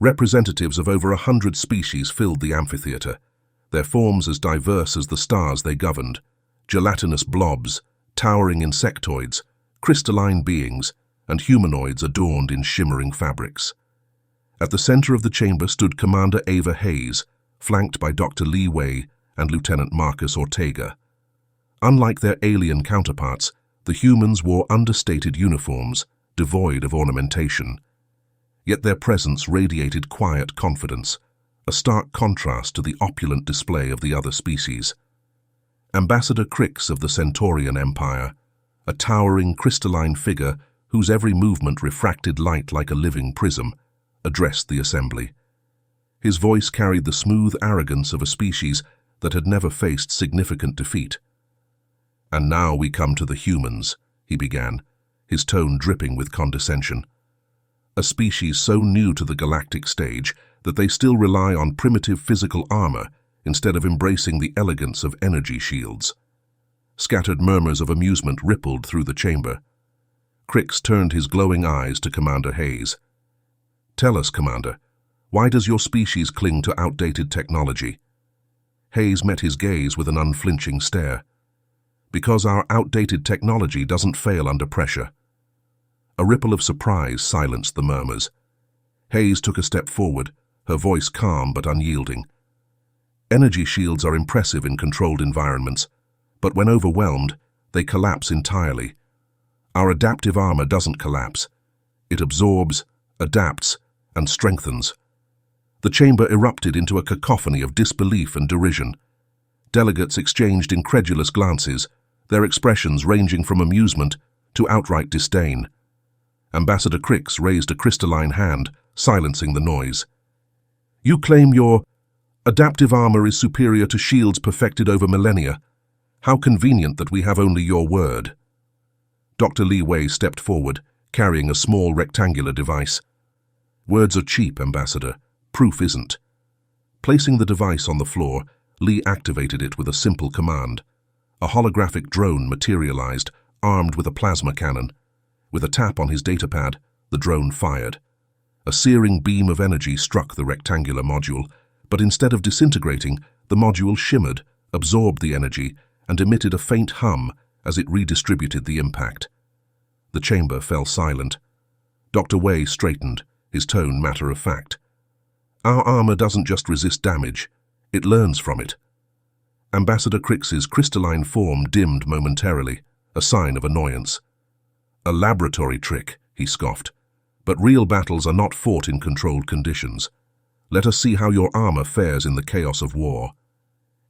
Representatives of over 100 species filled the amphitheater, their forms as diverse as the stars they governed: gelatinous blobs, towering insectoids, crystalline beings, and humanoids adorned in shimmering fabrics. At the center of the chamber stood Commander Ava Hayes, flanked by Dr. Lee Wei and Lieutenant Marcus Ortega. Unlike their alien counterparts, the humans wore understated uniforms, devoid of ornamentation. Yet their presence radiated quiet confidence, a stark contrast to the opulent display of the other species. Ambassador Crix of the Centaurian Empire, a towering crystalline figure whose every movement refracted light like a living prism, addressed the assembly. His voice carried the smooth arrogance of a species that had never faced significant defeat. "And now we come to the humans," he began, his tone dripping with condescension. "A species so new to the galactic stage that they still rely on primitive physical armor instead of embracing the elegance of energy shields." Scattered murmurs of amusement rippled through the chamber. Crix turned his glowing eyes to Commander Hayes. "Tell us, Commander, why does your species cling to outdated technology?" Hayes met his gaze with an unflinching stare. "Because our outdated technology doesn't fail under pressure." A ripple of surprise silenced the murmurs. Hayes took a step forward, her voice calm but unyielding. "Energy shields are impressive in controlled environments, but when overwhelmed, they collapse entirely. Our adaptive armor doesn't collapse. It absorbs, adapts, and strengthens." The chamber erupted into a cacophony of disbelief and derision. Delegates exchanged incredulous glances, their expressions ranging from amusement to outright disdain. Ambassador Crix raised a crystalline hand, silencing the noise. "You claim your adaptive armor is superior to shields perfected over millennia. How convenient that we have only your word." Dr. Lee Wei stepped forward, carrying a small rectangular device. "Words are cheap, Ambassador. Proof isn't." Placing the device on the floor, Lee activated it with a simple command. A holographic drone materialized, armed with a plasma cannon. With a tap on his datapad, the drone fired. A searing beam of energy struck the rectangular module, but instead of disintegrating, the module shimmered, absorbed the energy, and emitted a faint hum as it redistributed the impact. The chamber fell silent. Dr. Wei straightened, his tone matter-of-fact. "Our armor doesn't just resist damage, it learns from it." Ambassador Crix's crystalline form dimmed momentarily, a sign of annoyance. "A laboratory trick," he scoffed. "But real battles are not fought in controlled conditions. Let us see how your armor fares in the chaos of war."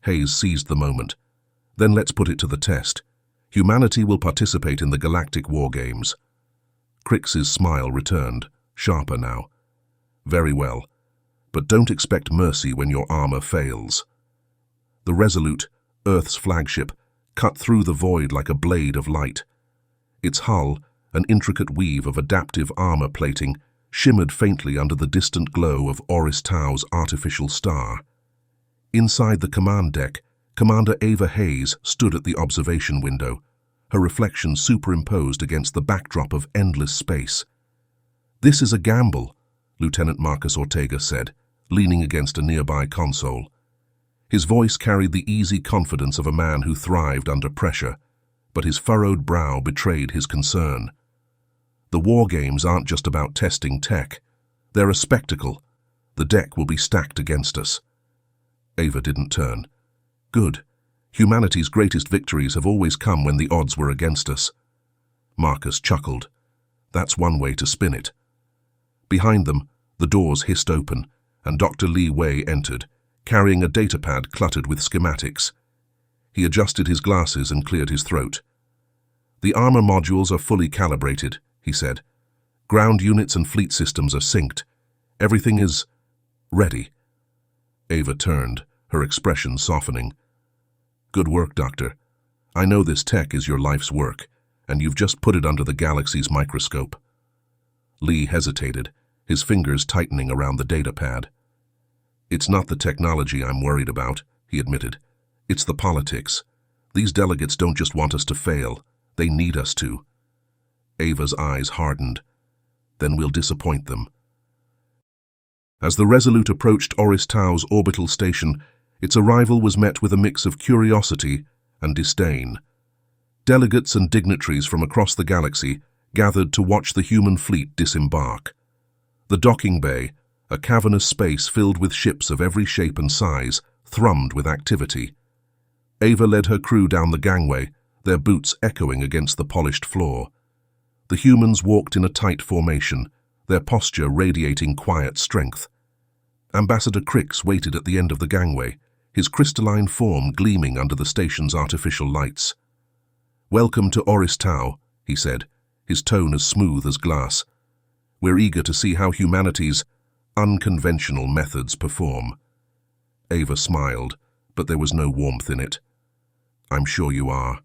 Hayes seized the moment. "Then let's put it to the test. Humanity will participate in the Galactic Wargames." Crix's smile returned, sharper now. "Very well. But don't expect mercy when your armor fails." The Resolute, Earth's flagship, cut through the void like a blade of light. Its hull, an intricate weave of adaptive armor plating, shimmered faintly under the distant glow of Oris Tau's artificial star. Inside the command deck, Commander Ava Hayes stood at the observation window, her reflection superimposed against the backdrop of endless space. "This is a gamble," Lieutenant Marcus Ortega said, leaning against a nearby console. His voice carried the easy confidence of a man who thrived under pressure, but his furrowed brow betrayed his concern. "The war games aren't just about testing tech. They're a spectacle. The deck will be stacked against us." Ava didn't turn. "Good. Humanity's greatest victories have always come when the odds were against us." Marcus chuckled. "That's one way to spin it." Behind them, the doors hissed open, and Dr. Lee Wei entered, carrying a datapad cluttered with schematics. He adjusted his glasses and cleared his throat. "The armor modules are fully calibrated," he said. "Ground units and fleet systems are synced. Everything is ready." Ava turned, her expression softening. "Good work, Doctor. I know this tech is your life's work, and you've just put it under the galaxy's microscope." Lee hesitated, his fingers tightening around the datapad. "It's not the technology I'm worried about," he admitted. "It's the politics. These delegates don't just want us to fail, they need us to." Ava's eyes hardened. "Then we'll disappoint them." As the Resolute approached Oris Tau's orbital station, its arrival was met with a mix of curiosity and disdain. Delegates and dignitaries from across the galaxy gathered to watch the human fleet disembark. The docking bay, a cavernous space filled with ships of every shape and size, thrummed with activity. Ava led her crew down the gangway, their boots echoing against the polished floor. The humans walked in a tight formation, their posture radiating quiet strength. Ambassador Crix waited at the end of the gangway, his crystalline form gleaming under the station's artificial lights. "Welcome to Oris Tau," he said, his tone as smooth as glass. "We're eager to see how humanity's unconventional methods perform." Ava smiled, but there was no warmth in it. "I'm sure you are."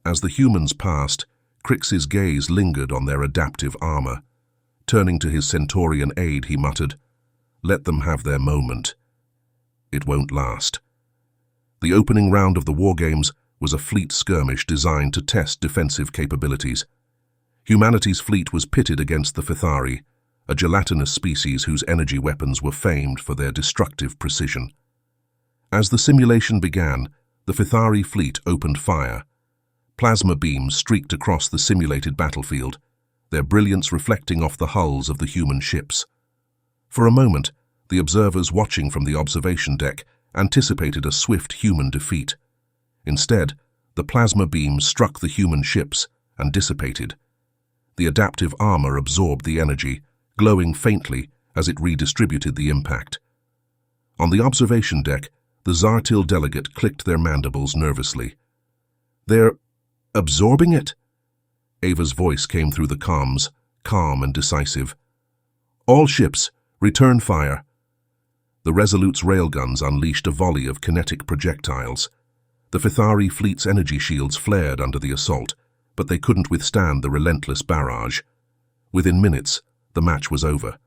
As the humans passed, Crix's gaze lingered on their adaptive armor. Turning to his Centaurian aide, he muttered, "Let them have their moment. It won't last." The opening round of the Wargames was a fleet skirmish designed to test defensive capabilities. Humanity's fleet was pitted against the Fithari, a gelatinous species whose energy weapons were famed for their destructive precision. As the simulation began, the Fithari fleet opened fire. Plasma beams streaked across the simulated battlefield, their brilliance reflecting off the hulls of the human ships. For a moment, the observers watching from the observation deck anticipated a swift human defeat. Instead, the plasma beams struck the human ships and dissipated. The adaptive armor absorbed the energy, glowing faintly as it redistributed the impact. On the observation deck, the Zartil delegate clicked their mandibles nervously. "They're absorbing it?" Ava's voice came through the comms, calm and decisive. "All ships, return fire." The Resolute's railguns unleashed a volley of kinetic projectiles. The Fithari fleet's energy shields flared under the assault, but they couldn't withstand the relentless barrage. Within minutes, the match was over.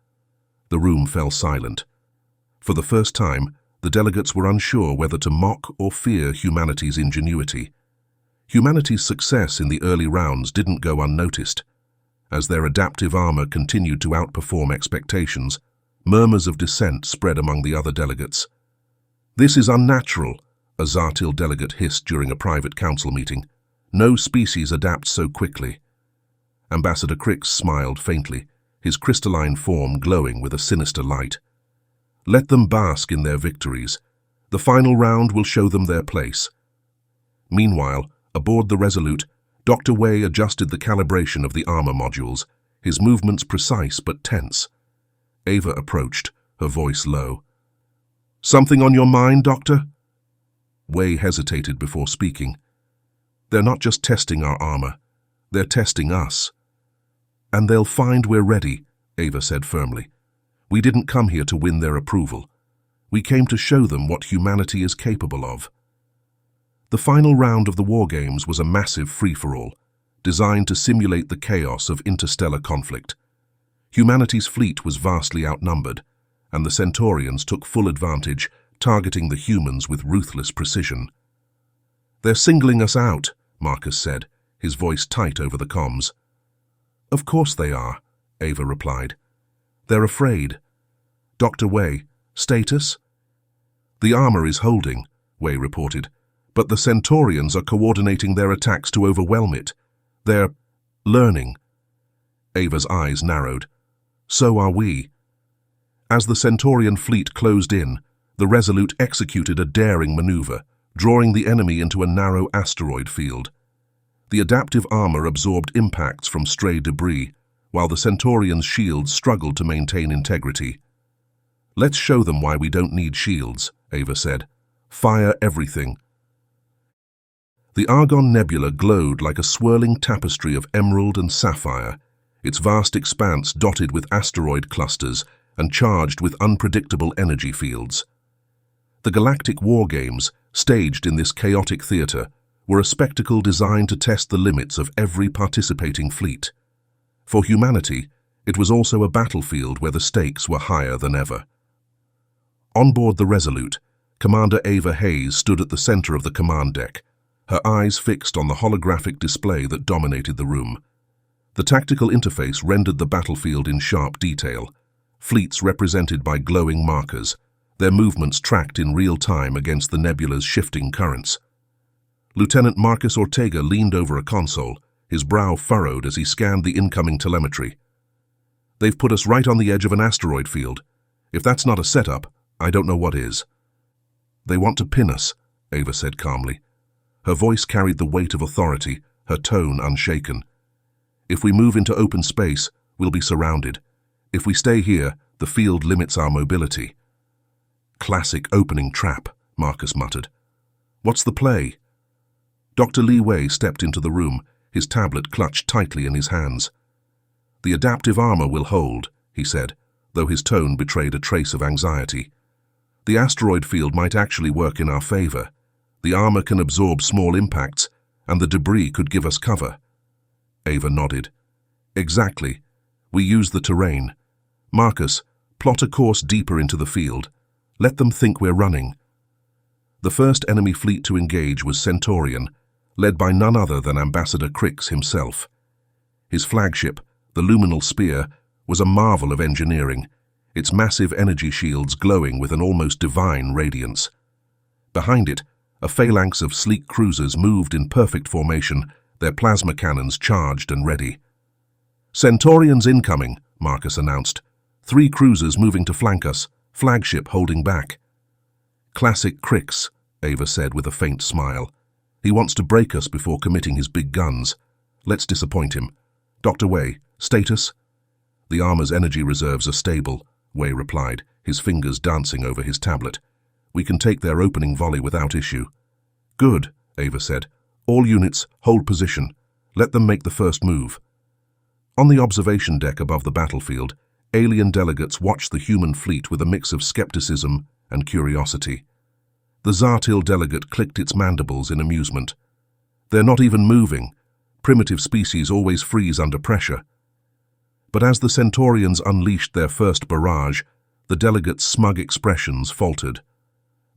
The room fell silent. For the first time, the delegates were unsure whether to mock or fear humanity's ingenuity. Humanity's success in the early rounds didn't go unnoticed. As their adaptive armor continued to outperform expectations, murmurs of dissent spread among the other delegates. "This is unnatural," a Zartil delegate hissed during a private council meeting. "No species adapts so quickly." Ambassador Crix smiled faintly, his crystalline form glowing with a sinister light. "Let them bask in their victories. The final round will show them their place." Meanwhile, aboard the Resolute, Dr. Wei adjusted the calibration of the armor modules, his movements precise but tense. Ava approached, her voice low. "Something on your mind, Doctor?" Wei hesitated before speaking. "They're not just testing our armor, they're testing us." "And they'll find we're ready," Ava said firmly. "We didn't come here to win their approval. We came to show them what humanity is capable of." The final round of the Wargames was a massive free-for-all, designed to simulate the chaos of interstellar conflict. Humanity's fleet was vastly outnumbered, and the Centaurians took full advantage, targeting the humans with ruthless precision. "They're singling us out," Marcus said, his voice tight over the comms. "Of course they are," Ava replied. "They're afraid." "Dr. Wei, status?" "The armor is holding," Wei reported, "but the Centaurians are coordinating their attacks to overwhelm it. They're learning." Ava's eyes narrowed. "So are we." As the Centaurian fleet closed in, the Resolute executed a daring maneuver, drawing the enemy into a narrow asteroid field. The adaptive armor absorbed impacts from stray debris, while the Centaurians' shields struggled to maintain integrity. "Let's show them why we don't need shields," Ava said. "Fire everything." The Argon Nebula glowed like a swirling tapestry of emerald and sapphire, its vast expanse dotted with asteroid clusters and charged with unpredictable energy fields. The Galactic Wargames, staged in this chaotic theater, were a spectacle designed to test the limits of every participating fleet. For humanity, it was also a battlefield where the stakes were higher than ever. On board the Resolute, Commander Ava Hayes stood at the center of the command deck, her eyes fixed on the holographic display that dominated the room. The tactical interface rendered the battlefield in sharp detail, fleets represented by glowing markers, their movements tracked in real time against the nebula's shifting currents. Lieutenant Marcus Ortega leaned over a console, his brow furrowed as he scanned the incoming telemetry. "They've put us right on the edge of an asteroid field. If that's not a setup, I don't know what is." "They want to pin us," Ava said calmly. Her voice carried the weight of authority, her tone unshaken. "If we move into open space, we'll be surrounded. If we stay here, the field limits our mobility." "Classic opening trap," Marcus muttered. "What's the play?" Dr. Li Wei stepped into the room, his tablet clutched tightly in his hands. "The adaptive armor will hold," he said, though his tone betrayed a trace of anxiety. "The asteroid field might actually work in our favor. The armor can absorb small impacts, and the debris could give us cover." Ava nodded. "Exactly. We use the terrain. Marcus, plot a course deeper into the field. Let them think we're running." The first enemy fleet to engage was Centaurian, led by none other than Ambassador Crix himself. His flagship, the luminal spear, was a marvel of engineering, its massive energy shields glowing with an almost divine radiance. Behind it, a phalanx of sleek cruisers moved in perfect formation, their plasma cannons charged and ready. "Centaurians incoming," Marcus announced. 3 cruisers moving to flank us, flagship holding back. "Classic Crix," Ava said with a faint smile. "He wants to break us before committing his big guns. Let's disappoint him. Dr. Wei, status?" "The armor's energy reserves are stable," Wei replied, his fingers dancing over his tablet. "We can take their opening volley without issue." "Good," Ava said. "All units, hold position. Let them make the first move." On the observation deck above the battlefield, alien delegates watched the human fleet with a mix of skepticism and curiosity. The Zartil delegate clicked its mandibles in amusement. "They're not even moving. Primitive species always freeze under pressure." But as the Centaurians unleashed their first barrage, the delegates' smug expressions faltered.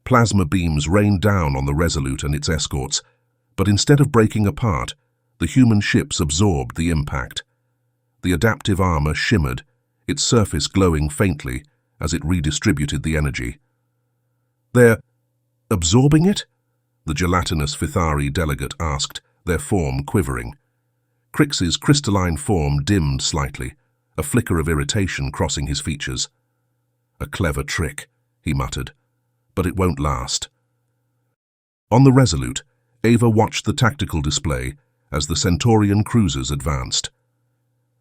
Plasma beams rained down on the Resolute and its escorts, but instead of breaking apart, the human ships absorbed the impact. The adaptive armor shimmered, its surface glowing faintly as it redistributed the energy. "They're absorbing it?" the gelatinous Fithari delegate asked, their form quivering. Crix's crystalline form dimmed slightly, a flicker of irritation crossing his features. "A clever trick," he muttered, "but it won't last." On the Resolute, Ava watched the tactical display as the Centaurian cruisers advanced.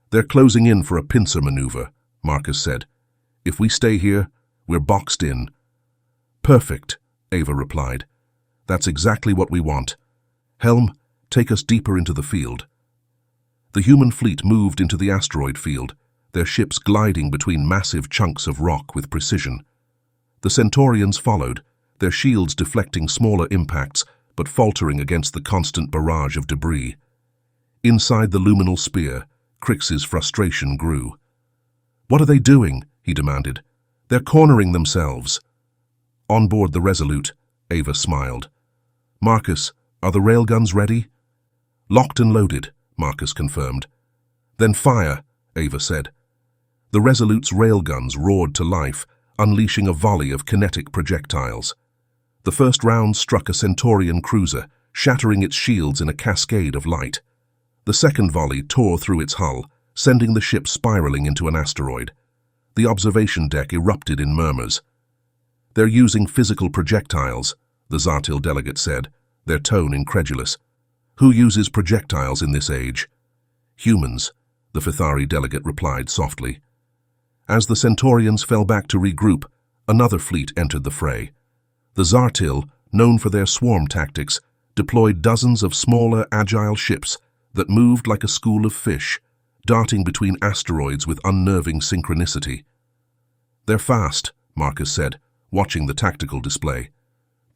"They're closing in for a pincer maneuver," Marcus said. "If we stay here, we're boxed in." "Perfect," Ava replied. "That's exactly what we want. Helm, take us deeper into the field." The human fleet moved into the asteroid field, their ships gliding between massive chunks of rock with precision. The Centaurians followed, their shields deflecting smaller impacts but faltering against the constant barrage of debris. Inside the luminal spear, Crix's frustration grew. "What are they doing?" he demanded. "They're cornering themselves." On board the Resolute, Ava smiled. "Marcus, are the railguns ready?" "Locked and loaded," Marcus confirmed. "Then fire," Ava said. The Resolute's railguns roared to life, unleashing a volley of kinetic projectiles. The first round struck a Centaurian cruiser, shattering its shields in a cascade of light. The second volley tore through its hull, sending the ship spiraling into an asteroid. The observation deck erupted in murmurs. "They're using physical projectiles," the Zartil delegate said, their tone incredulous. "Who uses projectiles in this age?" "Humans," the Fithari delegate replied softly. As the Centaurians fell back to regroup, another fleet entered the fray. The Zartil, known for their swarm tactics, deployed dozens of smaller, agile ships that moved like a school of fish, darting between asteroids with unnerving synchronicity. "They're fast," Marcus said, watching the tactical display.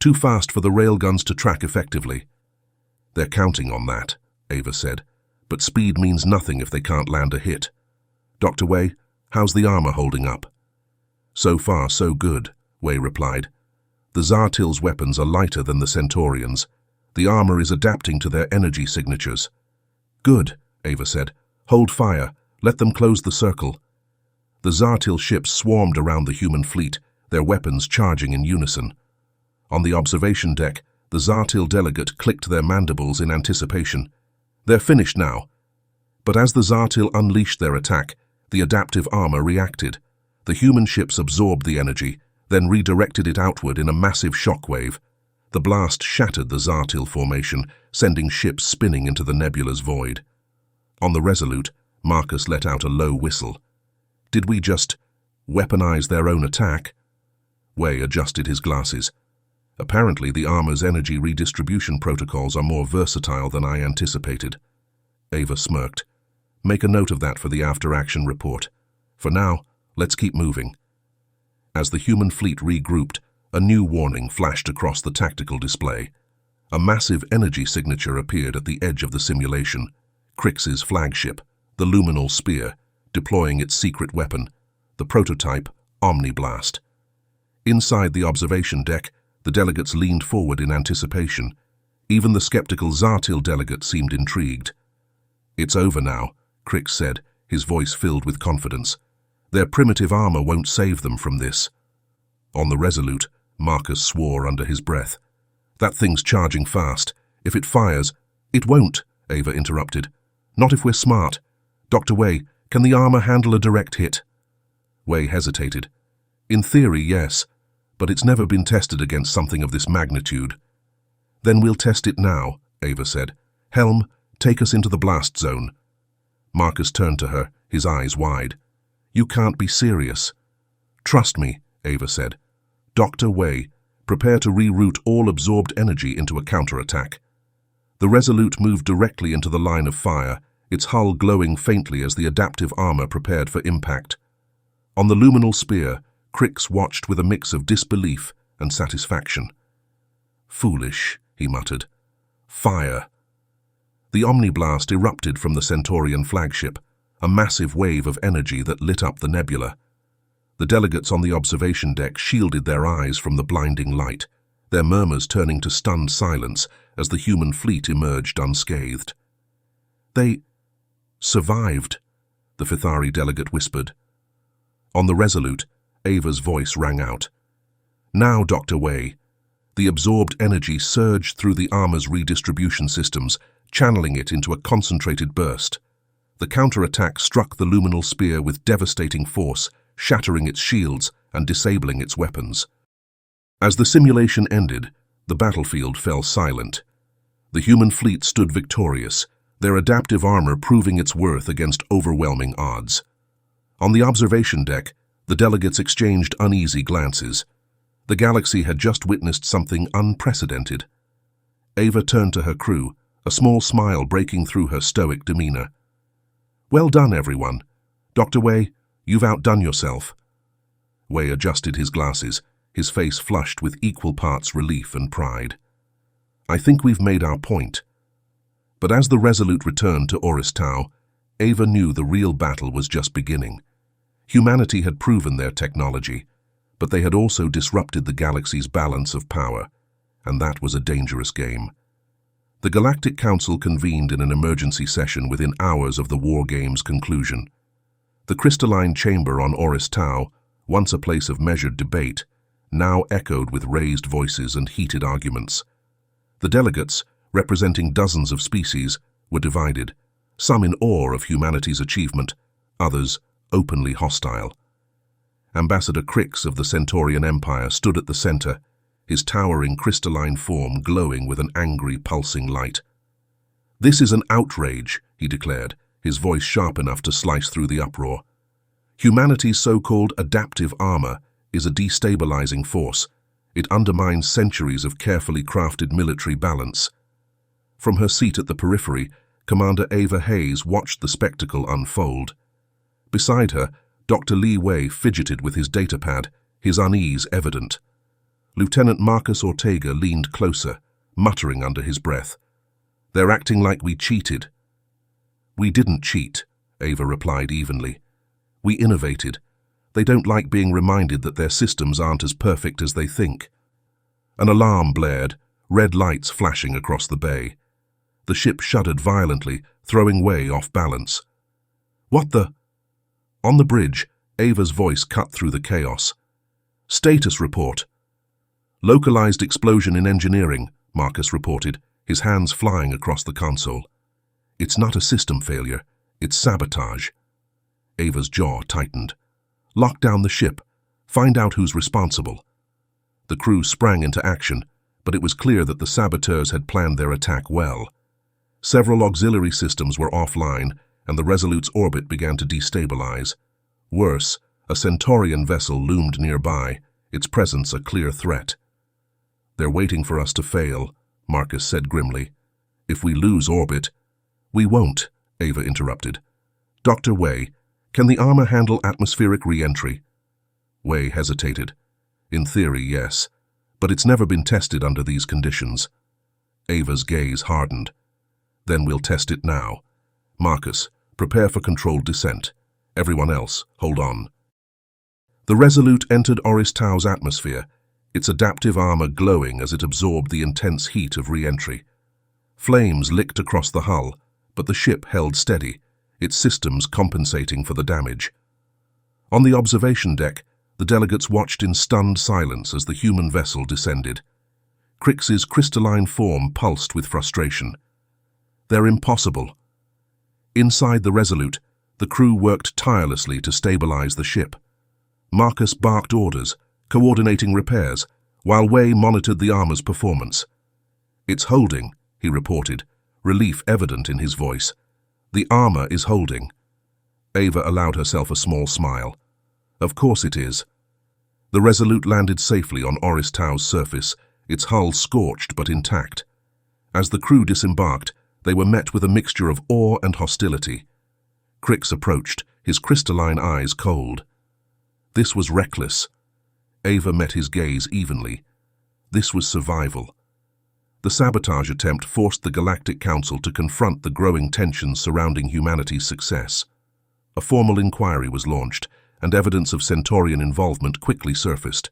"Too fast for the railguns to track effectively." "They're counting on that," Ava said, "but speed means nothing if they can't land a hit. Dr. Wei, how's the armor holding up?" "So far, so good," Wei replied. "The Zartil's weapons are lighter than the Centaurians. The armor is adapting to their energy signatures." "Good," Ava said. "Hold fire. Let them close the circle." The Zartil ships swarmed around the human fleet, their weapons charging in unison. On the observation deck, the Zartil delegate clicked their mandibles in anticipation. They're finished now. But as the Zartil unleashed their attack, the adaptive armor reacted. The human ships absorbed the energy, then redirected it outward in a massive shockwave. The blast shattered the Zartil formation, sending ships spinning into the nebula's void. On the Resolute, Marcus let out a low whistle. Did we just weaponize their own attack? Way adjusted his glasses. Apparently, the armor's energy redistribution protocols are more versatile than I anticipated. Ava smirked. Make a note of that for the after-action report. For now, let's keep moving. As the human fleet regrouped, a new warning flashed across the tactical display. A massive energy signature appeared at the edge of the simulation. Crix's flagship, the Luminal Spear, deploying its secret weapon, the prototype Omniblast. Inside the observation deck, the delegates leaned forward in anticipation. Even the skeptical Zartil delegate seemed intrigued. It's over now, Crix said, his voice filled with confidence. Their primitive armor won't save them from this. On the Resolute, Marcus swore under his breath. That thing's charging fast. If it fires— It won't, Ava interrupted. Not if we're smart. Dr. Way, can the armor handle a direct hit? Way hesitated. In theory, yes, but it's never been tested against something of this magnitude. Then we'll test it now, Ava said. Helm, take us into the blast zone. Marcus turned to her, his eyes wide. You can't be serious. Trust me, Ava said. Dr. Way, prepare to reroute all absorbed energy into a counterattack. The Resolute moved directly into the line of fire, its hull glowing faintly as the adaptive armor prepared for impact. On the Luminal Spear, Crix watched with a mix of disbelief and satisfaction. Foolish, he muttered. Fire. The Omniblast erupted from the Centaurian flagship, a massive wave of energy that lit up the nebula. The delegates on the observation deck shielded their eyes from the blinding light, their murmurs turning to stunned silence as the human fleet emerged unscathed. They survived, the Fithari delegate whispered. On the Resolute, Ava's voice rang out. Now, Dr. Way. The absorbed energy surged through the armor's redistribution systems, channeling it into a concentrated burst. The counterattack struck the Luminal Spear with devastating force, shattering its shields and disabling its weapons. As the simulation ended, the battlefield fell silent. The human fleet stood victorious, their adaptive armor proving its worth against overwhelming odds. On the observation deck, the delegates exchanged uneasy glances. The galaxy had just witnessed something unprecedented. Ava turned to her crew, a small smile breaking through her stoic demeanor. Well done, everyone. Dr. Way, you've outdone yourself. Way adjusted his glasses, his face flushed with equal parts relief and pride. I think we've made our point. But as the Resolute returned to Oris Tau, Ava knew the real battle was just beginning. Humanity had proven their technology, but they had also disrupted the galaxy's balance of power, and that was a dangerous game. The Galactic Council convened in an emergency session within hours of the Wargames' conclusion. The crystalline chamber on Oris Tau, once a place of measured debate, now echoed with raised voices and heated arguments. The delegates, representing dozens of species, were divided, some in awe of humanity's achievement, others openly hostile. Ambassador Crix of the Centaurian Empire stood at the center, his towering crystalline form glowing with an angry, pulsing light. This is an outrage, he declared, his voice sharp enough to slice through the uproar. Humanity's so-called adaptive armor is a destabilizing force. It undermines centuries of carefully crafted military balance. From her seat at the periphery, Commander Ava Hayes watched the spectacle unfold. Beside her, Dr. Li Wei fidgeted with his datapad, his unease evident. Lieutenant Marcus Ortega leaned closer, muttering under his breath. They're acting like we cheated. We didn't cheat, Ava replied evenly. We innovated. They don't like being reminded that their systems aren't as perfect as they think. An alarm blared, red lights flashing across the bay. The ship shuddered violently, throwing Way off balance. What the— On the bridge, Ava's voice cut through the chaos. "Status report." "Localized explosion in engineering," Marcus reported, his hands flying across the console. "It's not a system failure, it's sabotage." Ava's jaw tightened. "Lock down the ship. Find out who's responsible." The crew sprang into action, but it was clear that the saboteurs had planned their attack well. Several auxiliary systems were offline, and the Resolute's orbit began to destabilize. Worse, a Centaurian vessel loomed nearby, its presence a clear threat. "They're waiting for us to fail," Marcus said grimly. "If we lose orbit—" "We won't," Ava interrupted. "Dr. Way, can the armor handle atmospheric re-entry?" Way hesitated. "In theory, yes, but it's never been tested under these conditions." Ava's gaze hardened. "Then we'll test it now. Marcus, prepare for controlled descent. Everyone else, hold on." The Resolute entered Oristau's atmosphere, its adaptive armor glowing as it absorbed the intense heat of re-entry. Flames licked across the hull, but the ship held steady, its systems compensating for the damage. On the observation deck, the delegates watched in stunned silence as the human vessel descended. Crix's crystalline form pulsed with frustration. "They're impossible." Inside the Resolute, the crew worked tirelessly to stabilize the ship. Marcus barked orders, coordinating repairs, while Way monitored the armor's performance. "It's holding," he reported, relief evident in his voice. "The armor is holding." Ava allowed herself a small smile. "Of course it is." The Resolute landed safely on Oristau's surface, its hull scorched but intact. As the crew disembarked, they were met with a mixture of awe and hostility. Crix approached, his crystalline eyes cold. This was reckless. Ava met his gaze evenly. This was survival. The sabotage attempt forced the Galactic Council to confront the growing tensions surrounding humanity's success. A formal inquiry was launched, and evidence of Centaurian involvement quickly surfaced.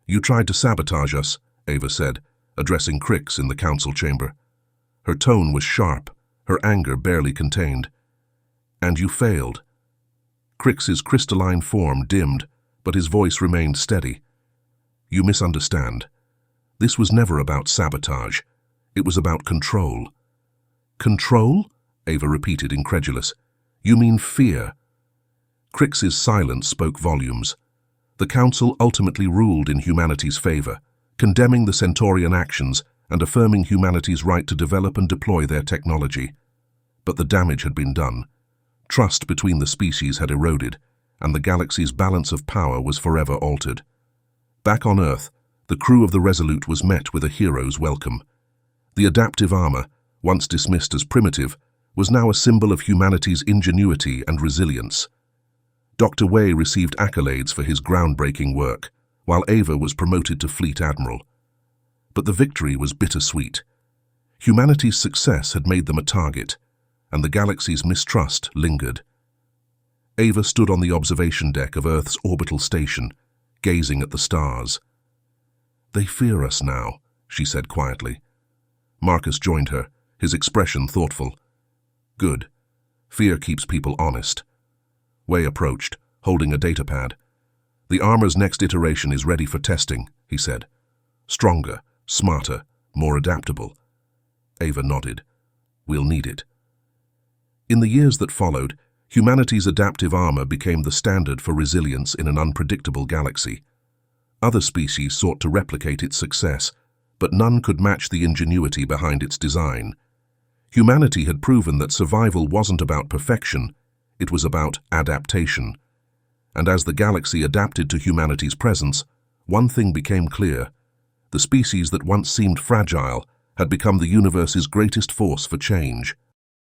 "You tried to sabotage us," Ava said, addressing Crix in the council chamber. Her tone was sharp, her anger barely contained. "And you failed." Crix's crystalline form dimmed, but his voice remained steady. "You misunderstand. This was never about sabotage. It was about control." "Control?" Ava repeated, incredulous. "You mean fear?" Crix's silence spoke volumes. The Council ultimately ruled in humanity's favor, condemning the Centaurian actions and affirming humanity's right to develop and deploy their technology. But the damage had been done. Trust between the species had eroded, and the galaxy's balance of power was forever altered. Back on Earth, the crew of the Resolute was met with a hero's welcome. The adaptive armor, once dismissed as primitive, was now a symbol of humanity's ingenuity and resilience. Dr. Way received accolades for his groundbreaking work, while Ava was promoted to Fleet Admiral. But the victory was bittersweet. Humanity's success had made them a target, and the galaxy's mistrust lingered. Ava stood on the observation deck of Earth's orbital station, gazing at the stars. "They fear us now," she said quietly. Marcus joined her, his expression thoughtful. "Good. Fear keeps people honest." Way approached, holding a datapad. "The armor's next iteration is ready for testing," he said. "Stronger, smarter, more adaptable." Ava nodded. "We'll need it." In the years that followed, humanity's adaptive armor became the standard for resilience in an unpredictable galaxy. Other species sought to replicate its success, but none could match the ingenuity behind its design. Humanity had proven that survival wasn't about perfection, it was about adaptation. And as the galaxy adapted to humanity's presence, one thing became clear. The species that once seemed fragile had become the universe's greatest force for change.